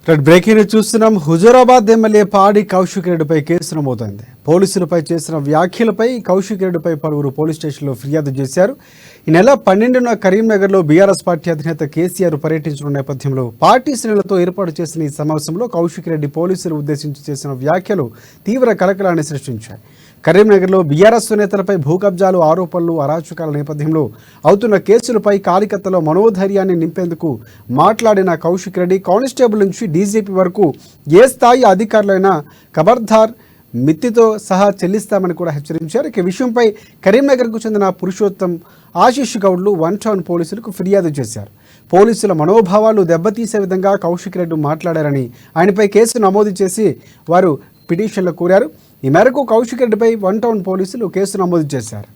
Breaking news చూస్తున్నాం. Huzurabad MLA పాడి కౌశిక్ రెడ్డిపై కేసు నమోదైంది. పోలీసులపై చేసిన వ్యాఖ్యలపై కౌశిక్ రెడ్డిపై పలువురు పోలీస్ స్టేషన్లో ఫిర్యాదు చేశారు. ఈ నెల 12న కరీంనగర్లో బీఆర్ఎస్ పార్టీ అధినేత కేసీఆర్ పర్యటించిన నేపథ్యంలో పార్టీ శ్రేణులతో ఏర్పాటు చేసిన ఈ సమావేశంలో కౌశిక్ రెడ్డి పోలీసులు ఉద్దేశించి చేసిన వ్యాఖ్యలు తీవ్ర కలకలాన్ని సృష్టించాయి. కరీంనగర్లో బీఆర్ఎస్ నేతలపై భూ కబ్జాలు, ఆరోపణలు, అరాచకాల నేపథ్యంలో అవుతున్న కేసులపై కార్యకర్తల మనోధైర్యాన్ని నింపేందుకు మాట్లాడిన కౌశిక్ రెడ్డి కానిస్టేబుల్ నుంచి డీజీపీ వరకు ఏ స్థాయి అధికారులైనా ఖబర్దార్ మిత్తితో సహా చెల్లిస్తామని కూడా హెచ్చరించారు. ఈ విషయంపై కరీంనగర్కు చెందిన పురుషోత్తం, ఆశీష్ గౌడ్లు వన్ టౌన్ పోలీసులకు ఫిర్యాదు చేశారు. పోలీసుల మనోభావాలు దెబ్బతీసే విధంగా కౌశిక్ రెడ్డి మాట్లాడారని ఆయనపై కేసు నమోదు చేసి వారు పిటిషన్లు కోరారు. ఈ మేరకు కౌశిక్ రెడ్డిపై వన్ టౌన్ పోలీసులు కేసు నమోదు చేశారు.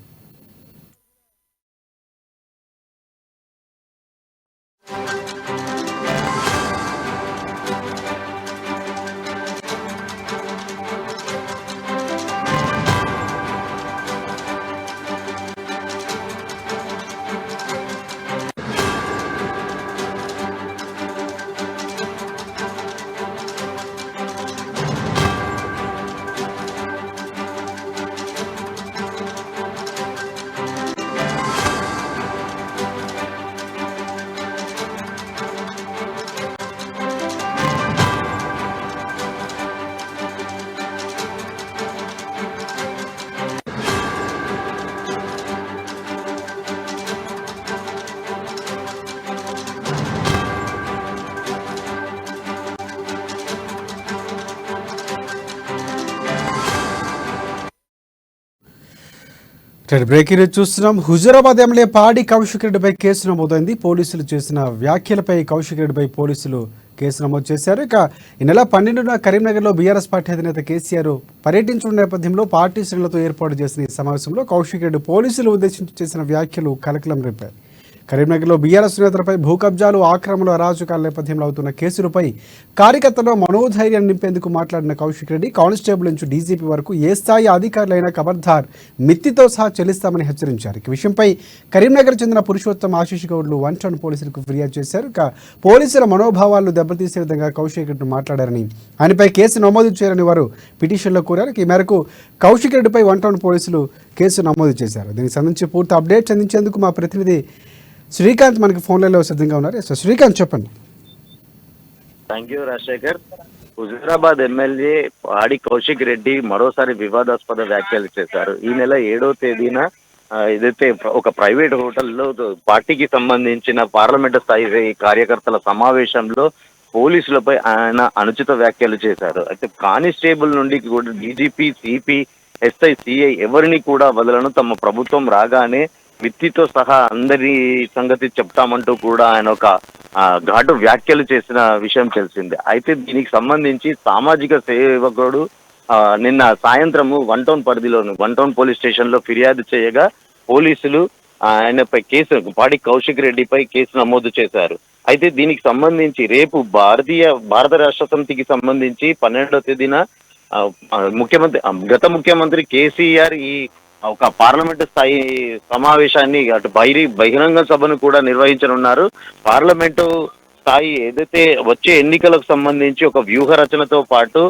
బ్రేకింగ్ న్యూస్ చూస్తున్నాం. హుజూరాబాద్ ఎమ్మెల్యే పాడి కౌశిక్ రెడ్డిపై కేసు నమోదైంది. పోలీసులు చేసిన వ్యాఖ్యలపై కౌశిక్ రెడ్డిపై పోలీసులు కేసు నమోదు చేశారు. ఇక ఈ నెల 12న కరీంనగర్లో బీఆర్ఎస్ పార్టీ అధినేత కేసీఆర్ పర్యటించిన నేపథ్యంలో పార్టీ శ్రేణులతో ఏర్పాటు చేసిన ఈ సమావేశంలో కౌశిక్ రెడ్డి పోలీసులు ఉద్దేశించి చేసిన వ్యాఖ్యలు కలకలం రేపాయి. కరీంనగర్లో బీఆర్ఎస్ నేతలపై భూ కబ్జాలు, ఆక్రమణలు, అరాచకాల నేపథ్యంలో అవుతున్న కేసులపై కార్యకర్తల్లో మనోధైర్యాన్ని నింపేందుకు మాట్లాడిన కౌశిక్ రెడ్డి కానిస్టేబుల్ నుంచి డీజీపీ వరకు ఏ స్థాయి అధికారులైనా ఖబర్దార్ మిత్తితో సహా చెల్లిస్తామని హెచ్చరించారు. ఈ విషయంపై కరీంనగర్ చెందిన పురుషోత్తం, ఆశీష్ గౌడ్లు వన్ టౌన్ పోలీసులకు ఫిర్యాదు చేశారు. ఇక పోలీసుల మనోభావాలు దెబ్బతీసే విధంగా కౌశిక్ రెడ్డి మాట్లాడారని ఆయనపై కేసు నమోదు చేయాలని వారు పిటిషన్లో కోరారు. ఈ మేరకు కౌశిక్ రెడ్డిపై వన్ టౌన్ పోలీసులు కేసు నమోదు చేశారు. దీనికి సంబంధించి పూర్తి అప్డేట్స్ అందించేందుకు మా ప్రతినిధి శ్రీకాంత్ మనకి ఫోన్లలో సిద్ధంగా ఉన్నారు. సో శ్రీకాంత్, చెప్పండి. Thank you Rajasekhar. Huzurabad MLA పాడి కౌశిక్ రెడ్డి మరోసారి వివాదాస్పద వ్యాఖ్యలు చేశారు. ఈ నెల 7వ తేదీన ఏదైతే ఒక ప్రైవేట్ హోటల్లో పార్టీకి సంబంధించిన పార్లమెంటు స్థాయి కార్యకర్తల సమావేశంలో పోలీసులపై ఆయన అనుచిత వ్యాఖ్యలు చేశారు. అయితే కానిస్టేబుల్ నుండి కూడా డీజీపీ, సిపి, ఎస్ఐ, సిఐ ఎవరిని కూడా వదలను, తమ ప్రభుత్వం రాగానే విత్తితో సహా అందరి సంగతి చెప్తామంటూ కూడా ఆయన ఒక ఘాటు వ్యాఖ్యలు చేసిన విషయం తెలిసిందే. అయితే దీనికి సంబంధించి సామాజిక సేవకుడు నిన్న సాయంత్రము వన్ టౌన్ పరిధిలోని వన్ టౌన్ పోలీస్ స్టేషన్ లో ఫిర్యాదు చేయగా పోలీసులు ఆయనపై పాడి కౌశిక్ రెడ్డిపై కేసు నమోదు చేశారు. అయితే దీనికి సంబంధించి రేపు భారత రాష్ట్ర సమితికి సంబంధించి 12వ తేదీన గత ముఖ్యమంత్రి కేసీఆర్ ఈ ఒక పార్లమెంటు స్థాయి సమావేశాన్ని అటు బహిరంగ సభను కూడా నిర్వహించనున్నారు. పార్లమెంటు స్థాయి ఏదైతే వచ్చే ఎన్నికలకు సంబంధించి ఒక వ్యూహ రచనతో పాటు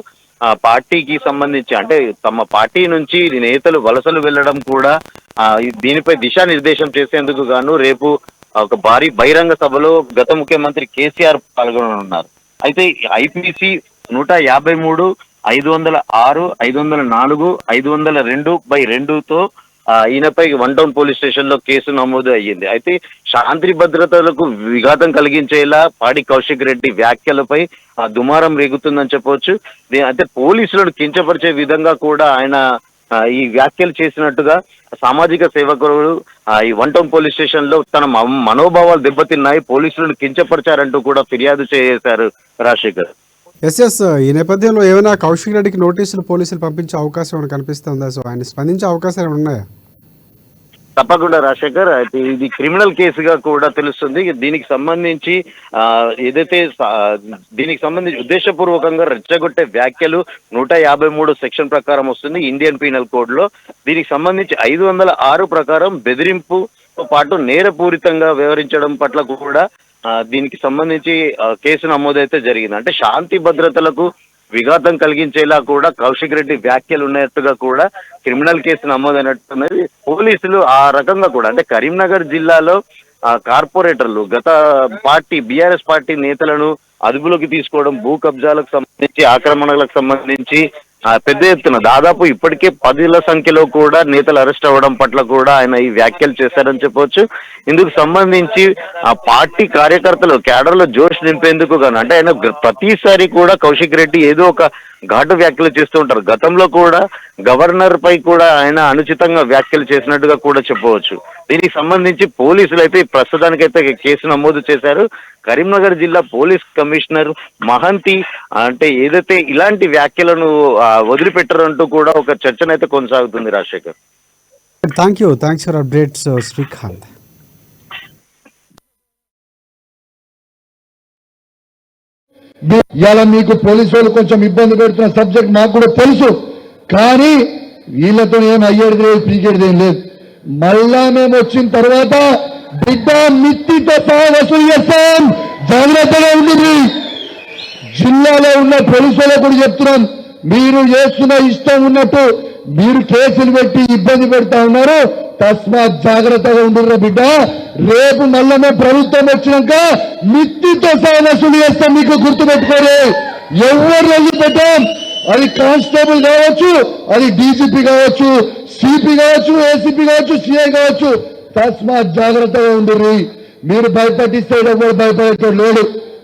పార్టీకి సంబంధించి అంటే తమ పార్టీ నుంచి నేతలు వలసలు వెళ్లడం కూడా దీనిపై దిశానిర్దేశం చేసేందుకు గాను రేపు ఒక భారీ బహిరంగ సభలో గత ముఖ్యమంత్రి కేసీఆర్ పాల్గొననున్నారు. అయితే ఐపీసీ 153, 506, 504, 502/2తో ఈయనపై వన్ టౌన్ పోలీస్ స్టేషన్ లో కేసు నమోదు అయ్యింది. అయితే శాంతి భద్రతలకు విఘాతం కలిగించేలా పాడి కౌశిక్ రెడ్డి వ్యాఖ్యలపై దుమారం రేగుతుందని చెప్పవచ్చు. అయితే పోలీసులను కించపరిచే విధంగా కూడా ఆయన ఈ వ్యాఖ్యలు చేసినట్టుగా సామాజిక సేవకులు ఈ వన్ టౌన్ పోలీస్ స్టేషన్ లో తన మనోభావాలు దెబ్బతిన్నాయి, పోలీసులను కించపరిచారంటూ కూడా ఫిర్యాదు చేశారు రాజశేఖర్. ఎస్ ఈ నేపథ్యంలో ఏమైనా కౌశిక్ రెడ్డికి నోటీసులు పోలీసులు పంపించే అవకాశం ఏమైనా కనిపిస్తుందా? సో ఆయన స్పందించే అవకాశాలు ఉన్నాయా? తప్పకుండా రాజశేఖర్. అయితే ఇది క్రిమినల్ కేసుగా కూడా తెలుస్తుంది. దీనికి సంబంధించి ఉద్దేశపూర్వకంగా రెచ్చగొట్టే వ్యాఖ్యలు 153 సెక్షన్ ప్రకారం వస్తుంది ఇండియన్ పీనల్ కోడ్ లో. దీనికి సంబంధించి 506 ప్రకారం బెదిరింపుతో పాటు నేరపూరితంగా వ్యవహరించడం పట్ల కూడా దీనికి సంబంధించి కేసు నమోదైతే జరిగింది. అంటే శాంతి భద్రతలకు విఘాతం కలిగించేలా కూడా కౌశిక్ రెడ్డి వ్యాఖ్యలు ఉన్నట్టుగా కూడా క్రిమినల్ కేసు నమోదైనట్టున్నది. పోలీసులు ఆ రకంగా కూడా అంటే కరీంనగర్ జిల్లాలో కార్పొరేటర్లు గత పార్టీ బీఆర్ఎస్ పార్టీ నేతలను అదుపులోకి తీసుకోవడం, భూ కబ్జాలకు సంబంధించి ఆక్రమణలకు సంబంధించి పెద్ద ఎత్తున దాదాపు ఇప్పటికే 10ల సంఖ్యలో కూడా నేతలు అరెస్ట్ అవ్వడం పట్ల కూడా ఆయన ఈ వ్యాఖ్యలు చేశారని చెప్పొచ్చు. ఇందుకు సంబంధించి ఆ పార్టీ కార్యకర్తలు క్యాడర్లో జోష్ నింపేందుకు గాను అంటే ఆయన ప్రతిసారి కూడా కౌశిక్ రెడ్డి ఏదో ఒక ఘాటు వ్యాఖ్యలు చేస్తూ ఉంటారు. గతంలో కూడా గవర్నర్ పై కూడా ఆయన అనుచితంగా వ్యాఖ్యలు చేసినట్టుగా కూడా చెప్పవచ్చు. దీనికి సంబంధించి పోలీసులు అయితే ప్రస్తుతానికైతే కేసు నమోదు చేశారు. కరీంనగర్ జిల్లా పోలీస్ కమిషనర్ మహంతి అంటే ఏదైతే ఇలాంటి వ్యాఖ్యలను వదిలిపెట్టరంటూ కూడా ఒక చర్చనైతే కొనసాగుతుంది. Rajasekhar, thanks for updates Srikanth. ఇలా మీకు పోలీసు వాళ్ళు కొంచెం ఇబ్బంది పెడుతున్న సబ్జెక్ట్ మాకు కూడా తెలుసు, కానీ వీళ్ళతో ఏం అయ్యేది లేదు, పీకేది ఏం లేదు. మళ్ళా మేము వచ్చిన తర్వాత బిడ్డ మిత్తితో సహా వసూలు చేస్తాం, జాగ్రత్తగా ఉంటుంది. జిల్లాలో ఉన్న పోలీసు వాళ్ళకు కూడా చెప్తున్నాం, మీరు చేస్తున్న ఇష్టం ఉన్నట్టు మీరు కేసులు పెట్టి ఇబ్బంది పెడతా ఉన్నారు, తస్మాత్ జాగ్రత్తగా ఉండుర్రా బిడ్డ. రేపు మళ్ళా మేము ప్రభుత్వం వచ్చినాక మిత్తితో సహా వసూలు చేస్తాం, మీకు గుర్తుపెట్టుకోరు. ఎవరు రోజు పెట్టాం, అది కానిస్టేబుల్ కావచ్చు, అది డీజీపీ కావచ్చు, సిపి కావచ్చు, ఏసీపీ కావచ్చు, సిఐ కావచ్చు, తస్మాత్ జాగ్రత్తగా ఉండుర్రి. మీరు భయపట్టిస్తే ఎవరు భయపడేటోడు లేడు.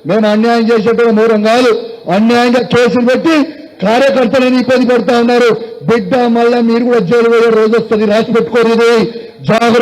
మేము అన్యాయం చేసేటోడు మూరం కాదు, అన్యాయంగా కేసులు పెట్టి కార్యకర్తలను ఇబ్బంది పెడతా ఉన్నారు. బిడ్డ మళ్ళా మీరు కూడా జైలు పోయే రోజు వస్తుంది, రాసి పెట్టుకోరు. జాగ్రత్త.